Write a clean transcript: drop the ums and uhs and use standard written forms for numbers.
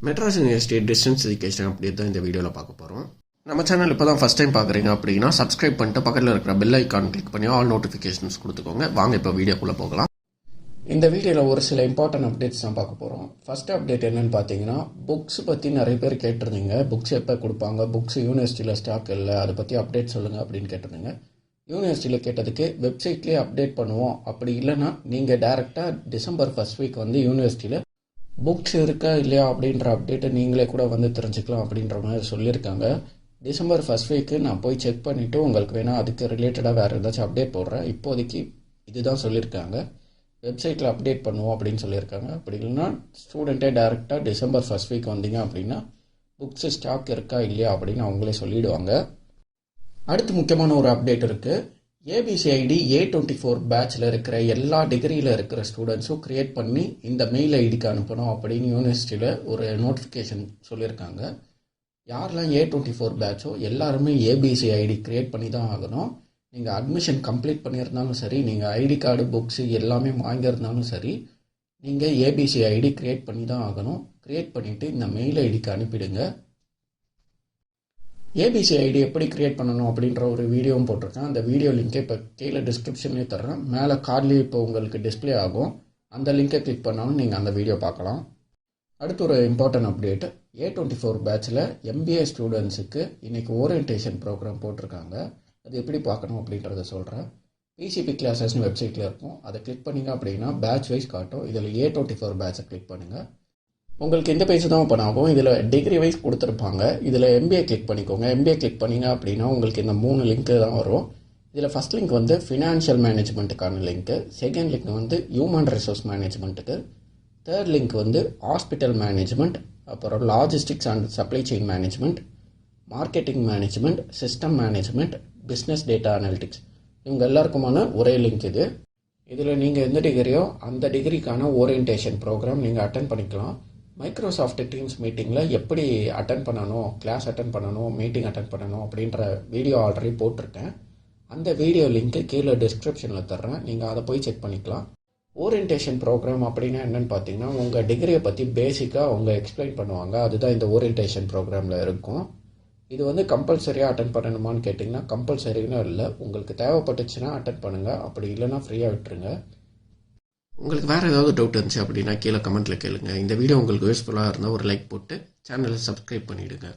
Madras university distance education அப்படி தான் இந்த வீடியோவில் பார்க்க போகிறோம். நம்ம சேனல் இப்போ தான் ஃபஸ்ட் டைம் பார்க்குறீங்க அப்படின்னா சப்ஸ்கிரைப் பண்ணிட்டு பக்கத்தில் இருக்கிற பெல் ஐக்கான் கிளிக் பண்ணி ஆல் நோட்டிஃபிகேஷன்ஸ் கொடுத்துக்கோங்க. வாங்க இப்போ வீடியோக்குள்ளே போகலாம். இந்த வீடியோவில் ஒரு சில இம்பார்ட்டன்ட் அப்டேட்ஸ் தான் பார்க்க போகிறோம். ஃபஸ்ட் அப்டேட் என்னென்னு பார்த்தீங்கன்னா, புக்ஸ் பற்றி நிறைய பேர் கேட்டிருந்தீங்க. புக்ஸ் எப்போ கொடுப்பாங்க, புக்ஸ் யூனிவர்சிட்டியில் ஸ்டாக் இல்லை, அதை பற்றி அப்டேட் சொல்லுங்கள் அப்படின்னு கேட்டிருந்தீங்க. யூனிவர்சிட்டியில் கேட்டதுக்கு வெப்சைட்லேயே அப்டேட் பண்ணுவோம், அப்படி இல்லைன்னா நீங்கள் டேரெக்டாக டிசம்பர் ஃபர்ஸ்ட் வீக் வந்து யூனிவர்சிட்டியில் புக்ஸ் இருக்கா இல்லையா அப்படின்ற அப்டேட்டை நீங்களே கூட வந்து தெரிஞ்சுக்கலாம் அப்படின்ற மாதிரி சொல்லியிருக்காங்க. டிசம்பர் ஃபர்ஸ்ட் வீக்கு நான் போய் செக் பண்ணிவிட்டு உங்களுக்கு வேணால் அதுக்கு ரிலேட்டடாக வேறு ஏதாச்சும் அப்டேட் போடுறேன். இப்போதைக்கு இதுதான் சொல்லியிருக்காங்க, வெப்சைட்டில் அப்டேட் பண்ணுவோம் அப்படின்னு சொல்லியிருக்காங்க. அப்படி இல்லைன்னா ஸ்டூடெண்ட்டே டேரெக்டாக டிசம்பர் ஃபர்ஸ்ட் வீக் வந்தீங்க அப்படின்னா புக்ஸு ஸ்டாக் இருக்கா இல்லையா அப்படின்னு அவங்களே சொல்லிவிடுவாங்க. அடுத்து முக்கியமான ஒரு அப்டேட் இருக்குது. ஏபிசிஐடி A24 பேட்சில் இருக்கிற எல்லா டிகிரியில் இருக்கிற ஸ்டூடெண்ட்ஸும் க்ரியேட் பண்ணி இந்த மெயில் ஐடிக்கு அனுப்பணும் அப்படின்னு யூனிவர்சிட்டியில் ஒரு நோட்டிஃபிகேஷன் சொல்லியிருக்காங்க. யாரெல்லாம் A24 பேட்சோ எல்லாருமே ஏபிசிஐடி க்ரியேட் பண்ணி தான் ஆகணும். நீங்கள் அட்மிஷன் கம்ப்ளீட் பண்ணியிருந்தாலும் சரி, நீங்கள் ஐடி கார்டு புக்ஸு எல்லாமே வாங்கியிருந்தாலும் சரி, நீங்கள் ஏபிசிஐடி க்ரியேட் பண்ணி தான் ஆகணும். க்ரியேட் பண்ணிவிட்டு இந்த மெயில் ஐடிக்கு அனுப்பிடுங்க. ஏபிசி ஐடி எப்படி க்ரியேட் பண்ணணும் அப்படின்ற ஒரு வீடியோவும் போட்டிருக்கேன். அந்த வீடியோ லிங்க்கை இப்போ கீழே டிஸ்கிரிப்ஷன்லேயே தர்றேன். மேலே கார்ட்லேயே இப்போ உங்களுக்கு டிஸ்பிளே ஆகும். அந்த லிங்கை கிளிக் பண்ணாலும் நீங்கள் அந்த வீடியோ பார்க்கலாம். அடுத்து ஒரு இம்பார்ட்டன்ட் அப்டேட். A24 பேட்சில் MBA ஸ்டூடெண்ட்ஸுக்கு இன்றைக்கி ஓரியன்டேஷன் ப்ரோக்ராம் போட்டிருக்காங்க. அது எப்படி பார்க்கணும் அப்படின்றத சொல்கிறேன். பிசிபி கிளாஸஸ்னு வெப்சைட்டில் இருக்கும். அதை கிளிக் பண்ணிங்க அப்படின்னா பேட்ச் வைஸ் காட்டும். இதில் A24 பேட்சை கிளிக் பண்ணுங்கள். உங்களுக்கு இந்த பேஜ் தான் ஓப்பன் ஆகும். இதில் டிகிரி வைஸ் கொடுத்துருப்பாங்க. இதில் MBA கிளிக் பண்ணிக்கோங்க. MBA கிளிக் பண்ணிங்க அப்படின்னா உங்களுக்கு இந்த 3 லிங்க்கு தான் வரும். இதில் ஃபஸ்ட் லிங்க் வந்து ஃபினான்ஷியல் மேனேஜ்மெண்ட்டுக்கான லிங்க்கு, செகண்ட் லிங்க் வந்து ஹியூமன் ரிசோர்ஸ் மேனேஜ்மெண்ட்டுக்கு, தேர்ட் லிங்க் வந்து ஹாஸ்பிட்டல் மேனேஜ்மெண்ட், அப்புறம் logistics and supply chain management, marketing management, system management, business data analytics. இவங்க எல்லாருக்குமான ஒரே லிங்க் இது. இதில் நீங்கள் எந்த டிகிரியோ அந்த டிகிரிக்கான ஓரியன்டேஷன் ப்ரோக்ராம் நீங்கள் அட்டன் பண்ணிக்கலாம். மைக்ரோசாஃப்ட் டீம்ஸ் மீட்டிங்கில் எப்படி அட்டன் பண்ணணும், கிளாஸ் அட்டன் பண்ணணும், மீட்டிங் அட்டன் பண்ணணும் அப்படின்ற வீடியோ ஆல்ரெடி போட்டிருக்கேன். அந்த வீடியோ லிங்க்கு கீழே டிஸ்கிரிப்ஷனில் தர்றேன். நீங்கள் அதை போய் செக் பண்ணிக்கலாம். ஓரியன்டேஷன் ப்ரோக்ராம் அப்படின்னா என்னென்னு பார்த்தீங்கன்னா, உங்கள் டிகிரியை பற்றி பேசிக்காக அவங்க எக்ஸ்பிளைன் பண்ணுவாங்க. அதுதான் இந்த ஓரியன்டேஷன் ப்ரோக்ராமில் இருக்கும். இது வந்து கம்பல்சரியாக அட்டன் பண்ணணுமான்னு கேட்டிங்கன்னா கம்பல்சரின்னு இல்லை. உங்களுக்கு தேவைப்பட்டுச்சுன்னா அட்டன் பண்ணுங்கள், அப்படி இல்லைன்னா ஃப்ரீயாக விட்டுருங்க. உங்களுக்கு வேறு ஏதாவது டவுட் இருந்துச்சு அப்படின்னா கீழே கமெண்ட்டில் கேளுங்க. இந்த வீடியோ உங்களுக்கு யூஸ்ஃபுல்லாக இருந்தால் ஒரு லைக் போட்டு சேனலை சப்ஸ்கிரைப் பண்ணிவிடுங்க.